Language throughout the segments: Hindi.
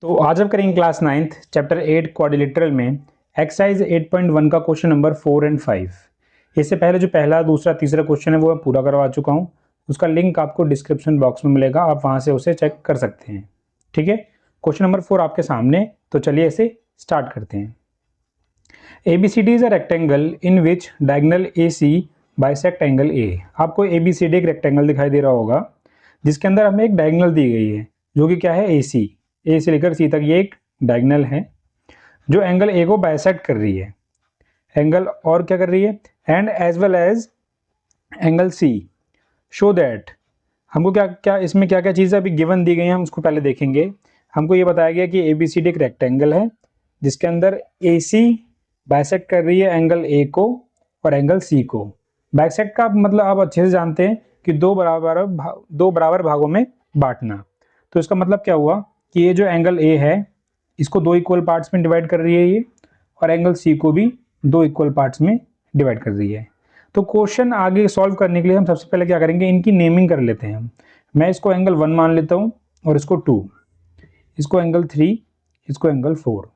तो आज हम करेंगे क्लास 9th चैप्टर 8 क्वाड्रिलेटरल में एक्सरसाइज 8.1 का क्वेश्चन नंबर 4 एंड 5। इससे पहले जो पहला दूसरा तीसरा क्वेश्चन है वो मैं पूरा करवा चुका हूँ। उसका लिंक आपको डिस्क्रिप्शन बॉक्स में मिलेगा, आप वहां से उसे चेक कर सकते हैं। ठीक है, क्वेश्चन नंबर 4 आपके सामने। तो चलिए इसे स्टार्ट करते हैं। ABCD is a rectangle in which diagonal AC bisect angle A। आपको ABCD एक रेक्टेंगल दिखाई दे रहा होगा जिसके अंदर हमें एक डायगोनल दी गई है जो कि क्या है AC। A से लेकर C तक ये एक डायगोनल है जो एंगल A को बाइसेक्ट कर रही है। एंगल और क्या कर रही है, and as well as angle C। Show that, हमको क्या क्या इसमें क्या क्या चीज़ें अभी गिवन दी गई हैं हम उसको पहले देखेंगे। हमको ये बताया गया कि ABCD एक रेक्टेंगल है जिसके अंदर AC बाइसेक्ट कर रही है एंगल A को और एंगल C को। बाइसेक्ट का मतलब आप अच्छे से जानते हैं कि दो बराबर भागों में बांटना। तो इसका मतलब क्या हुआ कि ये जो एंगल A है इसको दो इक्वल पार्ट्स में डिवाइड कर रही है ये, और एंगल C को भी दो इक्वल पार्ट्स में डिवाइड कर रही है। तो क्वेश्चन आगे सॉल्व करने के लिए हम सबसे पहले क्या करेंगे, इनकी नेमिंग कर लेते हैं। मैं इसको एंगल 1 मान लेता हूँ और इसको 2, इसको एंगल 3, इसको एंगल 4।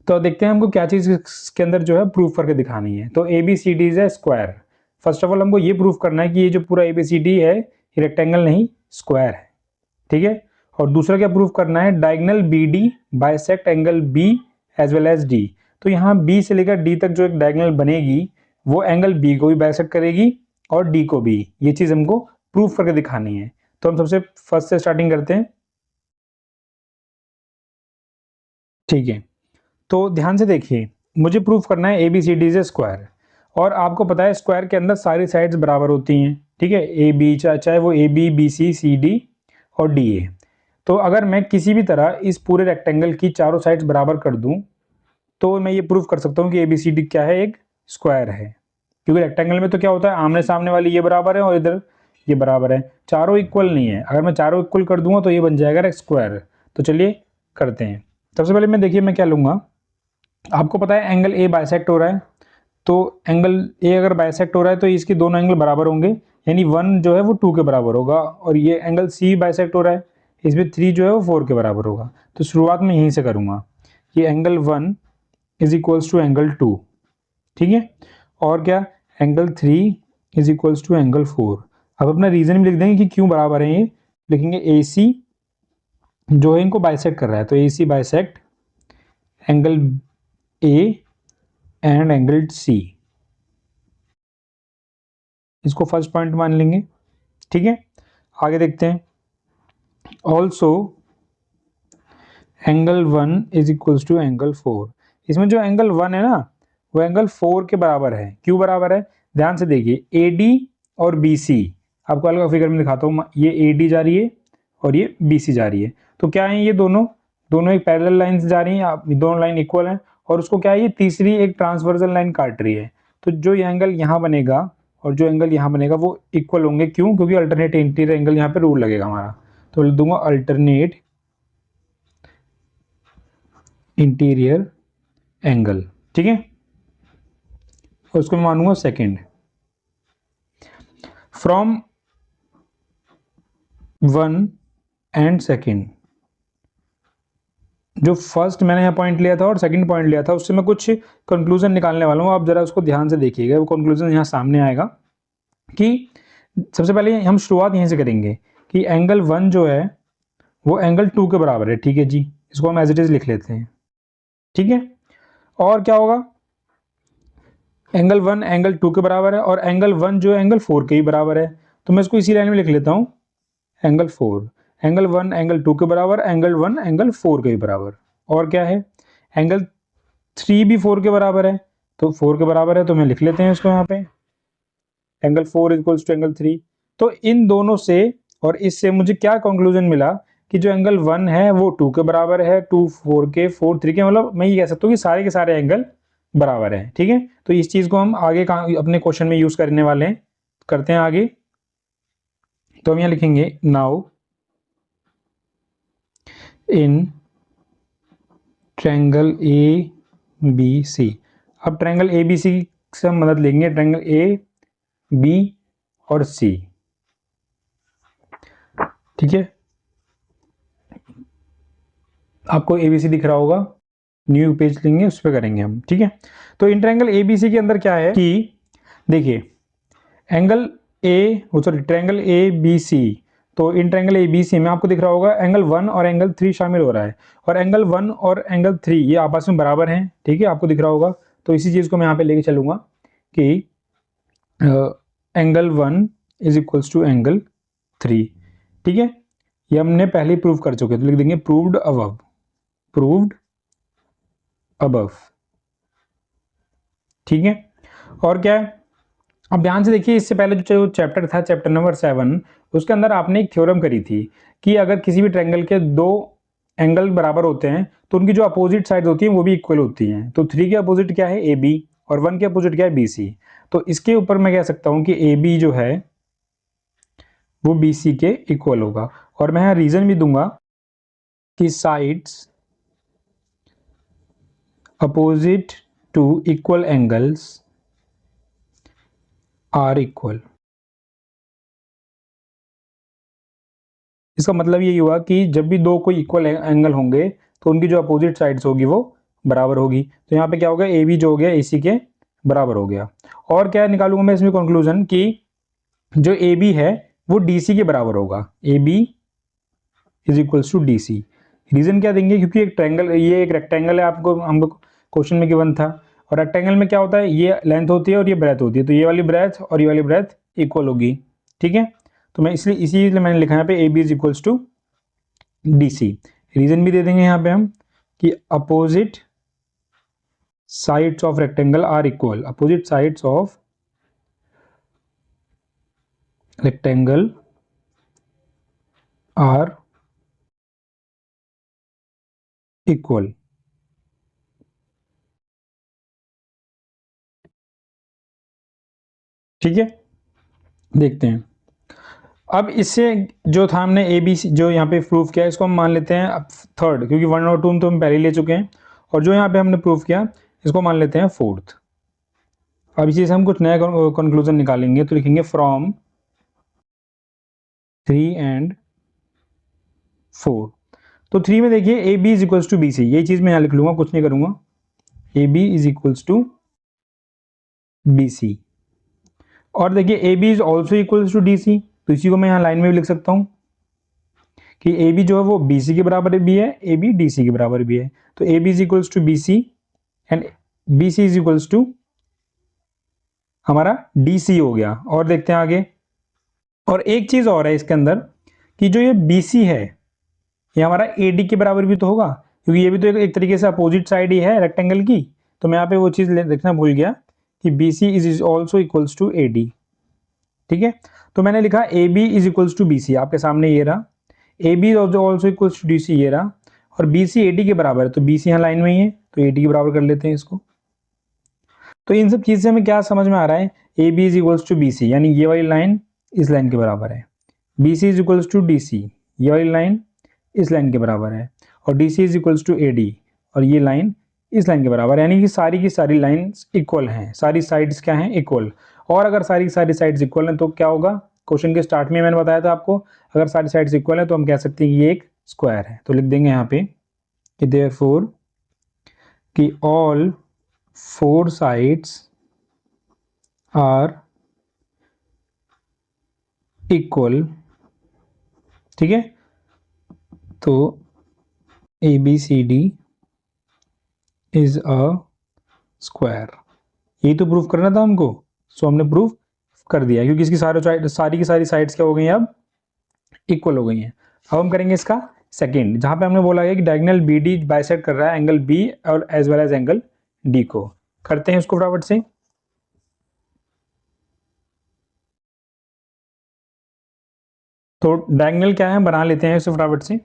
तो देखते हैं हमको क्या चीज़ इसके अंदर जो है प्रूफ करके दिखानी है। तो ABCD is a square. First of all हमको ये प्रूफ करना है कि ये जो पूरा ABCD है ये रेक्टेंगल नहीं स्क्वायर है। ठीक है, और दूसरा क्या प्रूफ करना है, diagonal BD bisect angle B as well as D। तो यहाँ B से लेकर D तक जो एक डायगोनल बनेगी वो एंगल B को भी बाइसेक्ट करेगी और D को भी। ये चीज़ हमको प्रूफ करके दिखानी है। तो हम सबसे फर्स्ट से स्टार्टिंग करते हैं। ठीक है, तो ध्यान से देखिए, मुझे प्रूफ करना है ABCD इज ए स्क्वायर, और आपको पता है स्क्वायर के अंदर सारी साइड्स बराबर होती हैं। ठीक है, AB चाहे वो AB BC CD और DA। तो अगर मैं किसी भी तरह इस पूरे रेक्टेंगल की चारों साइड्स बराबर कर दूं तो मैं ये प्रूफ कर सकता हूं कि ABCD क्या है, एक स्क्वायर है। क्योंकि रेक्टेंगल में तो क्या होता है, आमने सामने वाली ये बराबर है और इधर ये बराबर है, चारों इक्वल नहीं है। अगर मैं चारों इक्वल कर दूंगा तो ये बन जाएगा एक स्क्वायर। तो चलिए करते हैं। सबसे पहले मैं देखिए मैं क्या लूंगा, आपको पता है एंगल A बाइसेक्ट हो रहा है, तो एंगल A अगर बाइसेक्ट हो रहा है तो इसके दोनों एंगल बराबर होंगे, यानी 1 जो है वो 2 के बराबर होगा। और ये एंगल C बाइसेक्ट हो रहा है, इसमें 3 जो है वो 4 के बराबर होगा। तो शुरुआत में यहीं से करूँगा कि angle 1 is equals to angle 2। ठीक है, और क्या, angle 3 is equals to angle 4। अब अपना रीजन भी लिख देंगे कि क्यों बराबर है। ये लिखेंगे AC जो है इनको बाइसेक्ट कर रहा है, तो AC bisect angle A and angle C। इसको फर्स्ट पॉइंट मान लेंगे। ठीक है, आगे देखते हैं। Also angle 1 is equals to angle 4। इसमें जो एंगल 1 है ना वो एंगल 4 के बराबर है। क्यों बराबर है, ध्यान से देखिए, AD और BC, आपको अलग फिगर में दिखाता हूँ। ये AD जा रही है और ये BC जा रही है। तो क्या है, ये दोनों दोनों एक पैरेलल लाइन से जा रही हैं, दोनों लाइन इक्वल हैं। और उसको क्या है, ये तीसरी एक ट्रांसवर्सल लाइन काट रही है। तो जो ये एंगल यहाँ बनेगा और जो एंगल यहाँ बनेगा वो इक्वल होंगे। क्यों, क्योंकि अल्टरनेट इंटीरियर एंगल यहाँ पे रूल लगेगा हमारा। तो लिख दूंगा अल्टरनेट इंटीरियर एंगल। ठीक है, और उसको मैं मानूंगा सेकेंड। फ्रॉम 1 एंड सेकेंड, जो फर्स्ट मैंने यहाँ पॉइंट लिया था और सेकंड पॉइंट लिया था उससे मैं कुछ कंक्लूजन निकालने वाला हूँ। आप जरा उसको ध्यान से देखिएगा, वो कंक्लूजन यहाँ सामने आएगा। कि सबसे पहले हम शुरुआत यहीं से करेंगे कि एंगल 1 जो है वो एंगल 2 के बराबर है। ठीक है जी, इसको हम एज इट इज लिख लेते हैं। ठीक है, और क्या होगा, एंगल 1 एंगल 2 के बराबर है और एंगल 1 जो है एंगल 4 के ही बराबर है। तो मैं इसको इसी लाइन में लिख लेता हूँ, एंगल 4, एंगल 1 एंगल 2 के बराबर, एंगल 1 एंगल 4 के ही बराबर। और क्या है, एंगल 3 भी 4 के बराबर है, तो 4 के बराबर है तो मैं लिख लेते हैं इसको यहाँ पे, एंगल 4 इक्वल्स टू एंगल 3। तो इन दोनों से और इससे मुझे क्या कंक्लूजन मिला कि जो एंगल 1 है वो 2 के बराबर है, 2 4 के, 4 3 के, मतलब मैं ये कह सकता हूँ कि सारे के सारे एंगल बराबर है। ठीक है, तो इस चीज को हम आगे अपने क्वेश्चन में यूज करने वाले हैं। करते हैं आगे। तो हम यहाँ लिखेंगे नाउ इन ट्रायंगल ABC। अब ट्रायंगल ABC से हम मदद लेंगे, ट्रायंगल AB और C। ठीक है, आपको ABC दिख रहा होगा, न्यू पेज लेंगे उस पर करेंगे हम, ठीक है। तो इन ट्रायंगल ABC के अंदर क्या है कि देखिए एंगल ट्रायंगल ABC, तो इन ट्रायंगल ABC में आपको दिख रहा होगा एंगल 1 और एंगल 3 शामिल हो रहा है, और एंगल 1 और एंगल 3 ये आपस में बराबर हैं, ठीक है, आपको दिख रहा होगा। तो इसी चीज़ को मैं यहाँ पे लेके चलूँगा कि angle 1 is equals to angle 3, ठीक है। ये हमने पहले ही प्रूव कर चुके हैं, तो लिख देंगे प्रूव्ड अबव, ठीक है। और क्या है, अब ध्यान से देखिए, इससे पहले जो चैप्टर था, चैप्टर नंबर 7, उसके अंदर आपने एक थ्योरम करी थी कि अगर किसी भी ट्रायंगल के दो एंगल बराबर होते हैं तो उनकी जो अपोजिट साइड होती हैं वो भी इक्वल होती हैं। तो 3 के अपोजिट क्या है, AB, और 1 के अपोजिट क्या है, BC। तो इसके ऊपर मैं कह सकता हूं कि AB जो है वो BC के इक्वल होगा, और मैं यहाँ रीजन भी दूंगा कि sides opposite to equal angles are equal. इसका मतलब यही हुआ कि जब भी दो कोई इक्वल एंगल होंगे तो उनकी जो अपोजिट साइड्स होगी वो बराबर होगी। तो यहाँ पे क्या हो गया, AB जो हो गया AC के बराबर हो गया। और क्या निकालूंगा मैं इसमें कंक्लूजन कि जो AB है वो DC के बराबर होगा, AB is equals to DC। Reason क्या देंगे, क्योंकि एक ट्रायंगल, ये एक रेक्टेंगल है, आपको हमको क्वेश्चन में गिवन था, और रेक्टेंगल में क्या होता है, ये लेंथ होती है और ये ब्रेथ होती है, तो ये वाली ब्रेथ और ये वाली ब्रेथ इक्वल होगी, ठीक है। तो मैं इसलिए इसीलिए मैंने लिखा है पे AB is equals to DC। Reason भी दे देंगे यहाँ पे हम कि opposite sides of rectangle are equal, opposite sides of rectangle are equal, ठीक है। देखते हैं अब इससे जो था हमने ABC जो यहाँ पे प्रूफ किया, इसको हम मान लेते हैं अब थर्ड, क्योंकि 1 और 2 तो हम पहले ही ले चुके हैं, और जो यहाँ पे हमने प्रूफ किया इसको मान लेते हैं फोर्थ। अब इसी से हम कुछ नया कंक्लूजन निकालेंगे, तो लिखेंगे फ्रॉम 3 एंड 4। तो 3 में देखिए AB is equals to BC, ये चीज मैं यहाँ लिख लूंगा, कुछ नहीं करूंगा, AB is equals to BC। और देखिए AB is also equals to DC, तो इसी को मैं यहाँ लाइन में भी लिख सकता हूँ कि AB जो है वो BC के बराबर भी है, AB DC के बराबर भी है। तो AB is equals to BC and BC is equals to हमारा DC हो गया। और देखते हैं आगे, और एक चीज और है इसके अंदर कि जो ये BC है ये हमारा AD के बराबर भी तो होगा, क्योंकि ये भी तो एक तरीके से अपोजिट साइड ही है रेक्टेंगल की। तो मैं यहाँ पे वो चीज देखना भूल गया कि BC is also equals to AD, ठीक है। तो मैंने लिखा AB is equals to BC, आपके सामने ये रहा, AB is also equals to DC ये रहा, और BC AD के बराबर है, तो BC यहाँ लाइन में ही है, तो AD के बराबर कर लेते हैं इसको। तो इन सब चीज से हमें क्या समझ में आ रहा है, AB is equals to BC, यानी ये वाली लाइन इस लाइन के बराबर है, BC is equals to DC, ये वाली लाइन इस लाइन के बराबर है, और DC is equals to AD, और ये लाइन इस लाइन के बराबर है, यानी कि सारी की सारी लाइंस इक्वल हैं, सारी साइड्स क्या हैं, इक्वल। और अगर सारी की सारी साइड्स इक्वल हैं तो क्या होगा, क्वेश्चन के स्टार्ट में मैंने बताया था आपको, अगर सारी साइड्स इक्वल हैं तो हम कह सकते हैं कि ये एक स्क्वायर है। तो लिख देंगे यहाँ पे कि देयरफॉर कि ऑल 4 साइड्स आर इक्वल, ठीक है। तो ABCD इज अ स्क्वायर, यही तो प्रूफ करना था हमको, सो हमने प्रूफ कर दिया, क्योंकि इसकी सारी की सारी साइड्स क्या हो गई हैं, अब इक्वल हो गई हैं। अब हम करेंगे इसका सेकंड, जहां पे हमने बोला है कि डायगोनल BD बाइसेक्ट कर रहा है एंगल B और as well as angle D को। करते हैं इसको फटाफट से। तो डायगोनल क्या है बना लेते हैं इसे फटाफट से।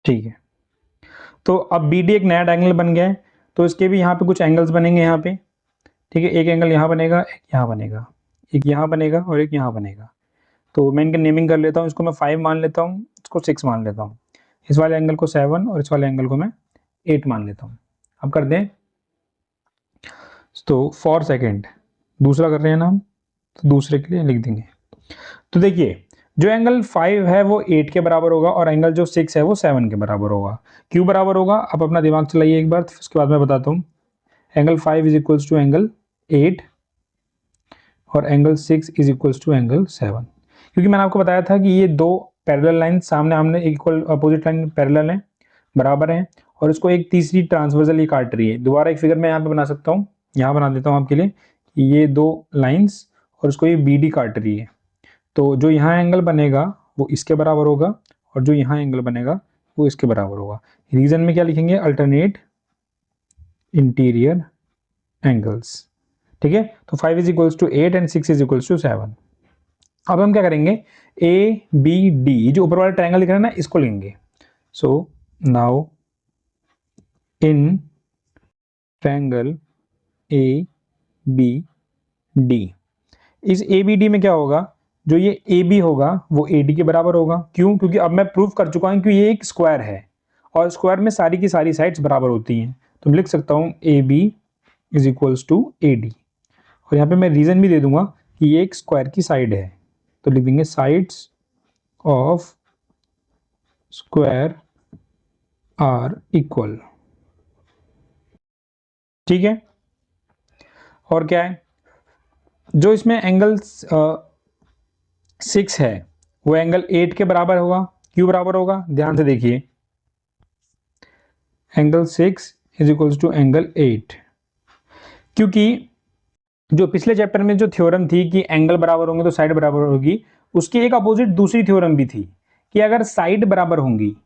ठीक है, तो अब BD एक नया डायगोनल बन गया है, तो इसके भी यहाँ पे कुछ एंगल्स बनेंगे यहाँ पे, ठीक है। एक एंगल यहाँ बनेगा, एक यहाँ बनेगा, एक यहाँ बनेगा और एक यहाँ बनेगा। तो मैं इनका नेमिंग कर लेता हूँ, इसको मैं 5 मान लेता हूँ, इसको 6 मान लेता हूँ, इस वाले एंगल को 7 और इस वाले एंगल को मैं 8 मान लेता हूँ। अब कर दें, तो फॉर सेकेंड दूसरा कर रहे हैं ना हम, तो दूसरे के लिए लिख देंगे तो देखिए जो एंगल 5 है वो 8 के बराबर होगा और एंगल जो 6 है वो 7 के बराबर होगा। क्यों बराबर होगा, आप अपना दिमाग चलाइए एक बार, उसके बाद मैं बताता हूँ। Angle 5 is equals to angle 8 और angle 6 is equals to angle 7, क्योंकि मैंने आपको बताया था कि ये दो पैरेलल लाइन सामने आमने इक्वल अपोजिट लाइन पैरेलल हैं, बराबर हैं, और इसको एक तीसरी ट्रांसवर्सल ही काट रही है। दोबारा एक फिगर मैं यहाँ पे बना सकता हूँ, यहाँ बना देता हूँ आपके लिए कि ये दो लाइंस और इसको ये BD काट रही है। तो जो यहाँ एंगल बनेगा वो इसके बराबर होगा और जो यहाँ एंगल बनेगा वो इसके बराबर होगा। रीजन में क्या लिखेंगे, अल्टरनेट इंटीरियर एंगल्स। ठीक है, तो 5 is equals to 8 and 6 is equals to 7। अब हम क्या करेंगे, ABD जो ऊपर वाला ट्रायंगल दिख रहा है ना, इसको लेंगे। So now in triangle ABD, इस ABD में क्या होगा, जो ये AB होगा वो AD के बराबर होगा। क्यों, क्योंकि अब मैं प्रूव कर चुका हूं कि ये एक स्क्वायर है और स्क्वायर में सारी की सारी साइड्स बराबर होती हैं। तो मैं लिख सकता हूं AB is equals to AD, और यहाँ पे मैं रीजन भी दे दूंगा कि ये एक स्क्वायर की साइड है, तो लिख देंगे sides of square are equal. ठीक है, और क्या है, जो इसमें एंगल 6 है वो एंगल 8 के बराबर होगा। क्यों बराबर होगा, ध्यान से देखिए, angle 6 is equals to angle 8, क्योंकि जो पिछले चैप्टर में जो थ्योरम थी कि एंगल बराबर होंगे तो साइड बराबर होगी, उसकी एक अपोजिट दूसरी थ्योरम भी थी कि अगर साइड बराबर होंगी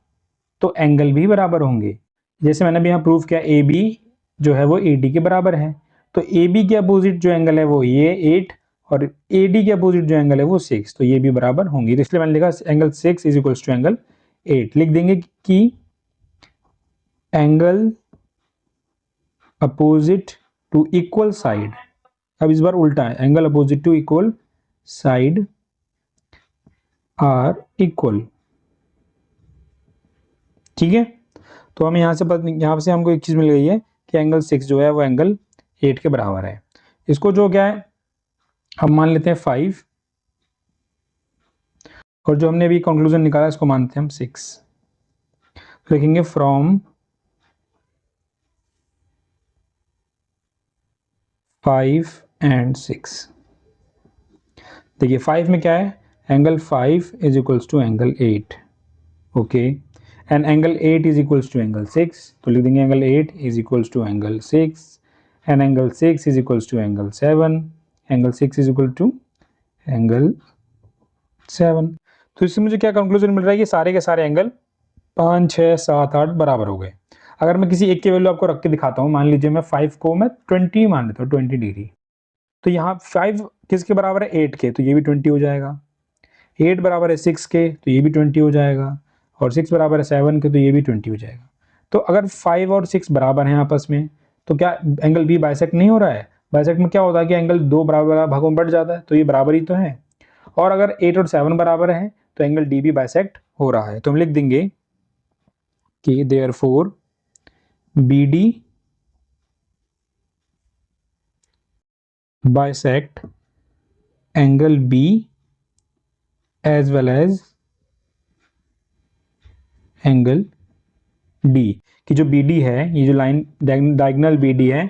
तो एंगल भी बराबर होंगे। जैसे मैंने भी यहाँ प्रूव किया, AB जो है वो AD के बराबर है, तो AB के अपोजिट जो एंगल है वो ये 8 और AD के अपोजिट जो एंगल है वो 6, तो ये भी बराबर होंगी। तो इसलिए मैंने लिखा angle 6 is equals to angle 8। लिख देंगे कि angle opposite to equal side, अब इस बार उल्टा है, angle opposite to equal side are equal. ठीक है, तो हमें यहाँ से हमको एक चीज मिल गई है कि एंगल 6 जो है वो एंगल 8 के बराबर है। इसको जो क्या है हम मान लेते हैं 5, और जो हमने अभी कंक्लूजन निकाला इसको मानते हैं हम 6। लिखेंगे फ्रॉम 5 एंड 6। देखिए 5 में क्या है, angle 5 is equals to angle 8, okay, and angle 8 is equals to angle 6, तो लिख देंगे angle 8 is equals to angle 6 and angle 6 is equals to angle 7, angle 6 is equal to angle 7। तो इससे मुझे क्या कंक्लूजन मिल रहा है कि सारे के सारे एंगल 5, 6, 7, 8 बराबर हो गए। अगर मैं किसी एक की वैल्यू आपको रख के दिखाता हूँ, मान लीजिए मैं 5 को मैं 20 मान लेता हूँ, 20 डिग्री, तो यहाँ 5 किसके बराबर है, 8 के, तो ये भी 20 हो जाएगा। 8 बराबर है 6 के, तो ये भी 20 हो जाएगा, और 6 बराबर है 7 के, तो ये भी 20 हो जाएगा। तो अगर 5 और 6 बराबर हैं आपस में, तो क्या एंगल बी बाइसेक्ट नहीं हो रहा है। बाइसेक्ट में क्या होता है कि एंगल दो बराबर भागों में बढ़ जाता है, तो ये बराबर ही तो है। और अगर 8 और 7 बराबर है तो एंगल डी भी बाइसेक्ट हो रहा है। तो हम लिख देंगे कि therefore BD bisect angle B as well as angle D, कि जो BD है, ये जो लाइन डायगोनल BD है,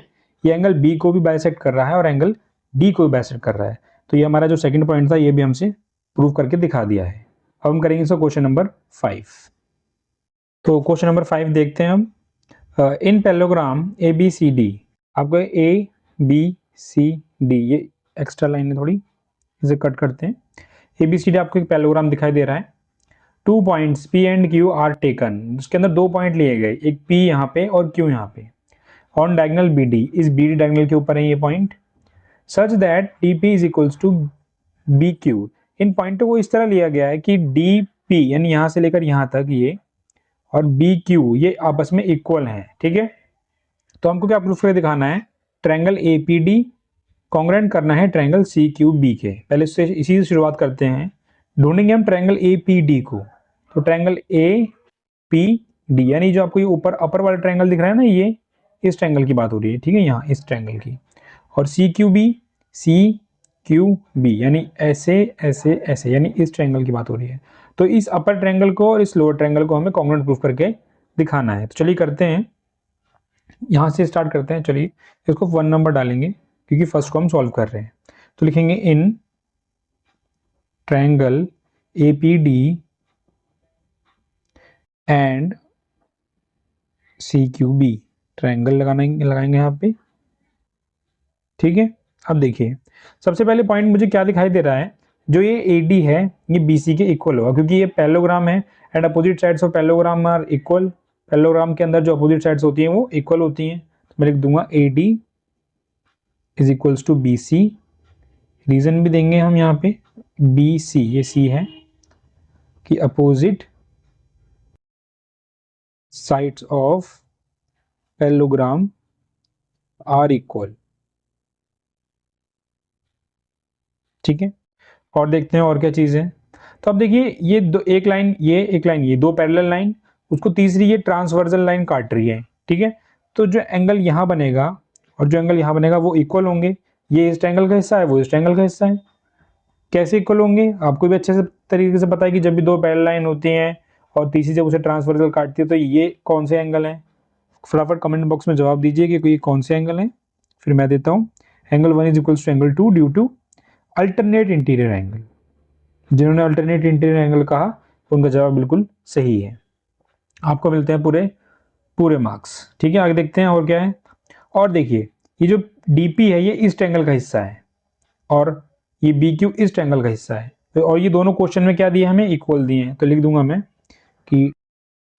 ये एंगल B को भी बाइसेक्ट कर रहा है और एंगल D को भी बाइसेक्ट कर रहा है। तो ये हमारा जो सेकंड पॉइंट था ये भी हमसे प्रूव करके दिखा दिया है। अब हम करेंगे इसका क्वेश्चन नंबर 5। तो क्वेश्चन नंबर 5 देखते हैं हम। इन पैरेललोग्राम ABCD, आपको ABCD ये एक्स्ट्रा लाइन है थोड़ी, इसे कट करते हैं। ABCD आपको एक पैरेललोग्राम दिखाई दे रहा है। 2 points P and Q are taken, उसके अंदर 2 पॉइंट लिए गए, एक P यहाँ पे और Q यहाँ पे। ऑन डायगोनल BD, इस BD डायगोनल के ऊपर है ये पॉइंट, such that DP is equals to BQ। इन पॉइंटों को इस तरह लिया गया है कि DP यानी यहाँ से लेकर यहाँ तक ये और BQ ये आपस में इक्वल हैं। ठीक है, तो हमको क्या प्रूफ करके दिखाना है, ट्रायंगल APD कॉन्ग्रुएंट करना है ट्रायंगल CQB के। पहले इससे इसी से शुरुआत करते हैं, ढूंढेंगे हम ट्रायंगल APD को। तो ट्रायंगल APD यानी जो आपको ये ऊपर अपर वाला ट्रायंगल दिख रहा है ना, ये इस ट्रायंगल की बात हो रही है। ठीक है, यहाँ इस ट्रायंगल की। और CQB क्यू बी, यानी ऐसे ऐसे ऐसे, यानी इस ट्रायंगल की बात हो रही है। तो इस अपर ट्रायंगल को और इस लोअर ट्रायंगल को हमें कॉन्ग्रुएंट प्रूफ करके दिखाना है। तो चलिए करते हैं, यहाँ से स्टार्ट करते हैं। चलिए इसको 1 नंबर डालेंगे क्योंकि फर्स्ट को हम सॉल्व कर रहे हैं। तो लिखेंगे इन triangle APD and CQB, triangle लगाएंगे यहाँ पे, ठीक है। अब देखिए सबसे पहले पॉइंट मुझे क्या दिखाई दे रहा है, जो ये AD है ये BC के इक्वल होगा क्योंकि ये पैरेललोग्राम है and opposite sides of parallelogram are equal. Parallelogram के अंदर जो अपोजिट साइड्स होती हैं वो इक्वल होती हैं। तो मैं लिख दूंगा AD is equals to BC। Reason भी देंगे हम यहाँ पे, BC ये C है कि opposite sides of parallelogram are equal, ठीक है। और देखते हैं और क्या चीज है। तो अब देखिए ये दो, एक लाइन ये दो पैरेलल लाइन, उसको तीसरी ये ट्रांसवर्सल लाइन काट रही है, ठीक है। तो जो एंगल यहाँ बनेगा और जो एंगल यहाँ बनेगा वो इक्वल होंगे। ये इस ट्रायंगल का हिस्सा है, वो इस ट्रायंगल का हिस्सा है। कैसे इक्वल होंगे आपको भी अच्छे से तरीके से पता है कि जब भी दो पैरेलल लाइन होती हैं और तीसरी जब उसे ट्रांसवर्सल काटती है तो ये कौन से एंगल हैं। फटाफट कमेंट बॉक्स में जवाब दीजिए कि ये कौन से एंगल हैं, फिर मैं देता हूँ। Angle 1 is equals to angle 2 due to alternate interior angle. जिन्होंने अल्टरनेट इंटीरियर एंगल कहा उनका जवाब बिल्कुल सही है। आपको मिलते हैं पूरे मार्क्स, ठीक है। आगे देखते हैं और क्या है। और देखिए ये जो DP है ये इस ट्रायंगल का हिस्सा है और ये BQ इस ट्रायंगल का हिस्सा है। तो और ये दोनों क्वेश्चन में क्या दिए हमें, इक्वल दिए हैं। तो लिख दूंगा मैं कि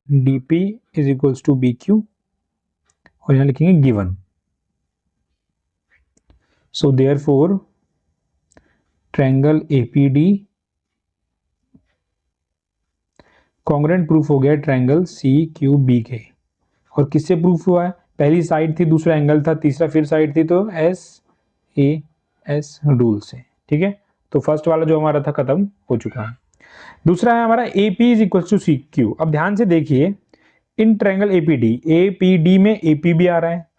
DP is equals to BQ और यहाँ लिखेंगे given. So therefore triangle APD congruent proof हो गया ट्रायंगल CQB के। और किससे प्रूफ हुआ है, पहली साइड थी, दूसरा एंगल था, तीसरा फिर साइड थी, तो SAS रूल से, ठीक है। तो फर्स्ट वाला जो हमारा था खत्म हो चुका है। दूसरा है हमारा AP is equal to CQ। अब ध्यान से देखिए इन ट्रायंगल APD में AP भी आ रहा है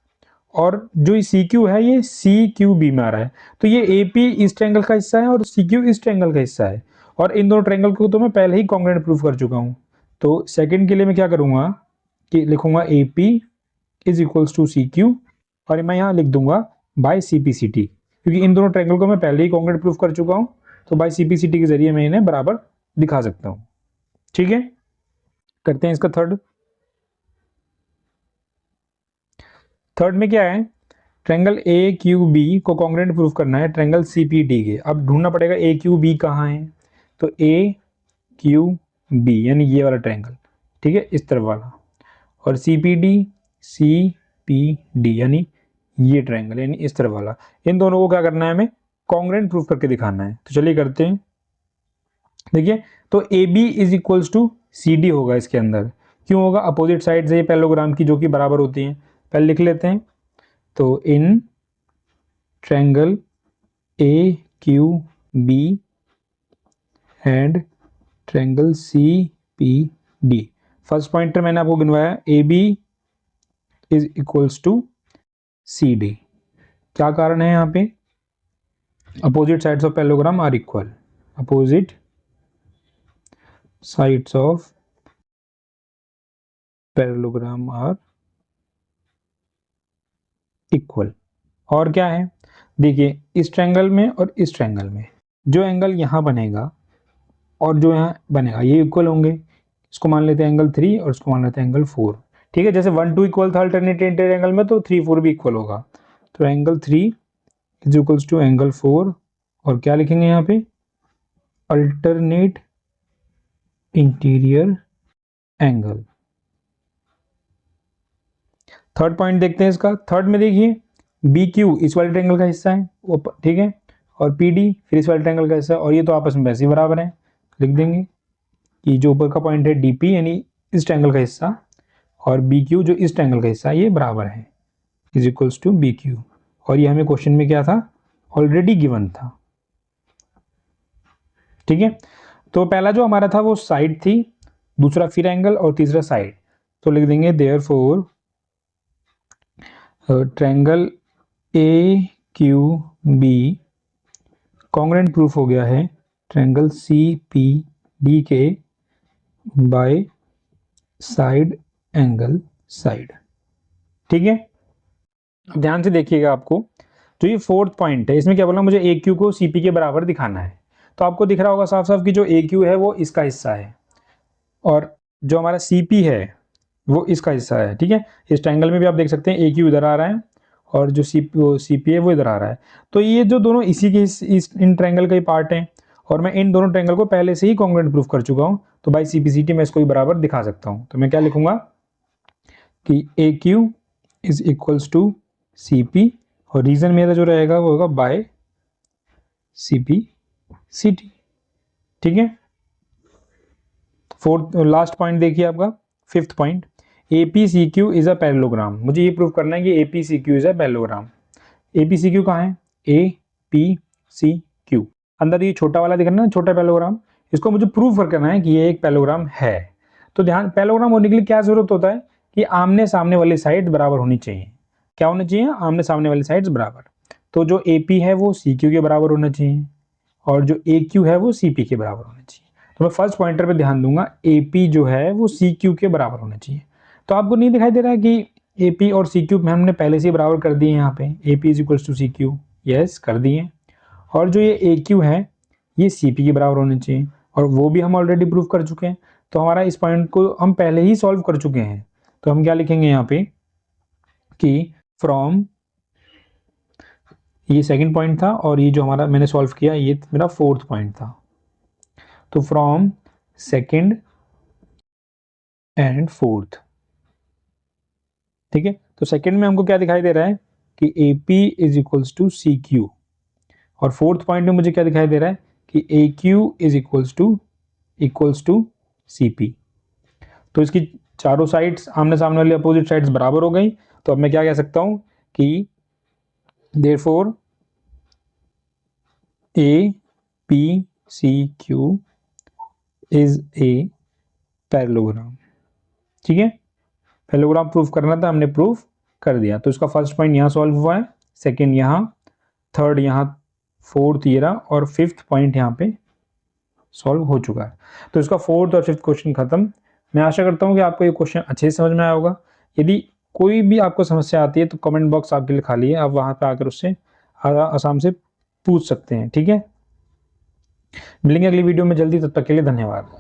और जो CQ है ये CQB में आ रहा है। तो ये AP इस ट्रायंगल का हिस्सा है और CQ इस ट्रायंगल का हिस्सा है और इन दोनों ट्रायंगल को तो मैं पहले ही कॉन्ग्रुएंट प्रूफ कर चुका हूं। तो सेकंड के लिए मैं क्या करूंगा कि लिखूंगा AP is equals to CQ और मैं यहाँ लिख दूंगा बाय CPCT, क्योंकि इन दोनों ट्रायंगल को मैं पहले ही कॉन्ग्रुएंट प्रूफ कर चुका हूं। तो बाय CPCT के जरिए मैं इन्हें बराबर दिखा सकता हूं, ठीक है। करते हैं इसका थर्ड में क्या है, ट्रायंगल AQB को कॉन्ग्रुएंट प्रूफ करना है ट्रायंगल CPD के। अब ढूंढना पड़ेगा AQB कहाँ है। तो AQB यानी ये वाला ट्रायंगल, ठीक है, इस तरफ वाला, और CPD यानी ये ट्रायंगल यानी इस तरफ वाला। इन दोनों को क्या करना है, हमें कॉन्ग्रुएंट प्रूफ करके दिखाना है। तो चलिए करते हैं। देखिए तो AB is equals to CD होगा इसके अंदर। क्यों होगा, अपोजिट साइड से ये पैरेललोग्राम की जो कि बराबर होती हैं। पहले लिख लेते हैं। तो इन triangle AQB and triangle CPD, first pointer मैंने आपको गिनवाया AB is equals to CD। क्या कारण है यहाँ पे, opposite sides of parallelogram are equal. Opposite sides of parallelogram are equal. और क्या है, देखिए इस ट्रायंगल में और इस ट्रायंगल में जो एंगल यहाँ बनेगा और जो यहाँ बनेगा ये इक्वल होंगे। इसको मान लेते हैं एंगल 3 और इसको मान लेते हैं एंगल 4, ठीक है। जैसे 1 2 इक्वल था अल्टरनेट इंटीरियर एंगल में, तो 3 4 भी इक्वल होगा। तो angle 3 is equals to angle 4 और क्या लिखेंगे यहाँ पे, alternate interior angle. Third point देखते हैं इसका। थर्ड में देखिए BQ इस वाले ट्रायंगल का हिस्सा है, ठीक है, और PD फिर इस वाले ट्रायंगल का हिस्सा है और ये तो आपस में वैसे ही बराबर है। लिख देंगे कि जो ऊपर का पॉइंट है DP यानी इस ट्रायंगल का हिस्सा और BQ जो इस ट्रायंगल का हिस्सा, ये बराबर है, इज इक्वल्स टू BQ। और ये हमें क्वेश्चन में क्या था, ऑलरेडी गिवन था, ठीक है। तो पहला जो हमारा था वो साइड थी, दूसरा फिर एंगल और तीसरा साइड। तो लिख देंगे therefore triangle AQB congruent proof हो गया है ट्रायंगल सी पी डी के बाय साइड एंगल साइड। ठीक है, ध्यान से देखिएगा। आपको जो ये फोर्थ पॉइंट है इसमें क्या बोला, मुझे ए क्यू को सी पी के बराबर दिखाना है। तो आपको दिख रहा होगा साफ साफ कि जो ए क्यू है वो इसका हिस्सा है और जो हमारा सी पी है वो इसका हिस्सा है। ठीक है, इस ट्रायंगल में भी आप देख सकते हैं ए क्यू इधर आ रहा है और जो सी पी है वो इधर आ रहा है। तो ये जो दोनों इसी के इन ट्रायंगल का ही पार्ट हैं और मैं इन दोनों ट्रायंगल को पहले से ही कॉन्ग्रुएंट प्रूफ कर चुका हूँ। तो by C P C T मैं इसको भी बराबर दिखा सकता हूँ। तो मैं क्या लिखूंगा कि A Q is equals to C P और रीजन मेरा जो रहेगा वो होगा by C P C T. ठीक है, फोर्थ लास्ट पॉइंट देखिए आपका fifth point, A P C Q is a parallelogram. मुझे ये प्रूव करना है कि A P C Q is a parallelogram. A P C Q कहाँ है, ए पी सी क्यू अंदर ये छोटा वाला दिख रहा है ना, छोटा पैरेललोग्राम, इसको मुझे प्रूव करना है कि ये एक पैरेललोग्राम है। तो ध्यान, पैरेललोग्राम होने के लिए क्या जरूरत होता है कि आमने सामने वाली साइड बराबर होनी चाहिए। क्या होनी चाहिए, आमने सामने वाली साइड्स बराबर। तो जो ए पी है वो सी क्यू के बराबर होना चाहिए और जो ए क्यू है वो सी पी के बराबर होना चाहिए। तो मैं फर्स्ट पॉइंटर पे ध्यान दूंगा, ए पी जो है वो सी क्यू के बराबर होना चाहिए। तो आपको नहीं दिखाई दे रहा है कि ए पी और सी क्यू में हमने पहले से ही बराबर कर दिए यहाँ पे, A P is equals to C Q, yes कर दिए। और जो ये ए क्यू है ये सी पी के बराबर होने चाहिए और वो भी हम ऑलरेडी प्रूव कर चुके हैं। तो हमारा इस पॉइंट को हम पहले ही सॉल्व कर चुके हैं। तो हम क्या लिखेंगे यहाँ पे कि फ्रॉम, ये सेकंड पॉइंट था और ये जो हमारा मैंने सॉल्व किया ये मेरा फोर्थ पॉइंट था। तो फ्रॉम सेकंड एंड फोर्थ, ठीक है। तो सेकंड में हमको क्या दिखाई दे रहा है कि A P is equals to C Q और फोर्थ पॉइंट में मुझे क्या दिखाई दे रहा है कि A Q is equals to C P. तो इसकी चारों साइड्स आमने सामने वाली अपोजिट साइड्स बराबर हो गई। तो अब मैं क्या कह सकता हूं कि therefore A P C Q is a parallelogram. ठीक है, पैरेललोग्राम प्रूफ करना था, हमने प्रूफ कर दिया। तो इसका फर्स्ट पॉइंट यहाँ सॉल्व हुआ है, सेकंड यहाँ, थर्ड यहाँ, फोर्थ ये रहा और फिफ्थ पॉइंट यहाँ पे सॉल्व हो चुका है। तो इसका फोर्थ और फिफ्थ क्वेश्चन खत्म। मैं आशा करता हूँ कि आपको ये क्वेश्चन अच्छे से समझ में आया होगा। यदि कोई भी आपको समस्या आती है तो कमेंट बॉक्स आपके लिए खाली है, आप वहाँ पे आकर उससे आसाम से पूछ सकते हैं। ठीक है, मिलेंगे अगली वीडियो में जल्दी, तब तक के लिए धन्यवाद।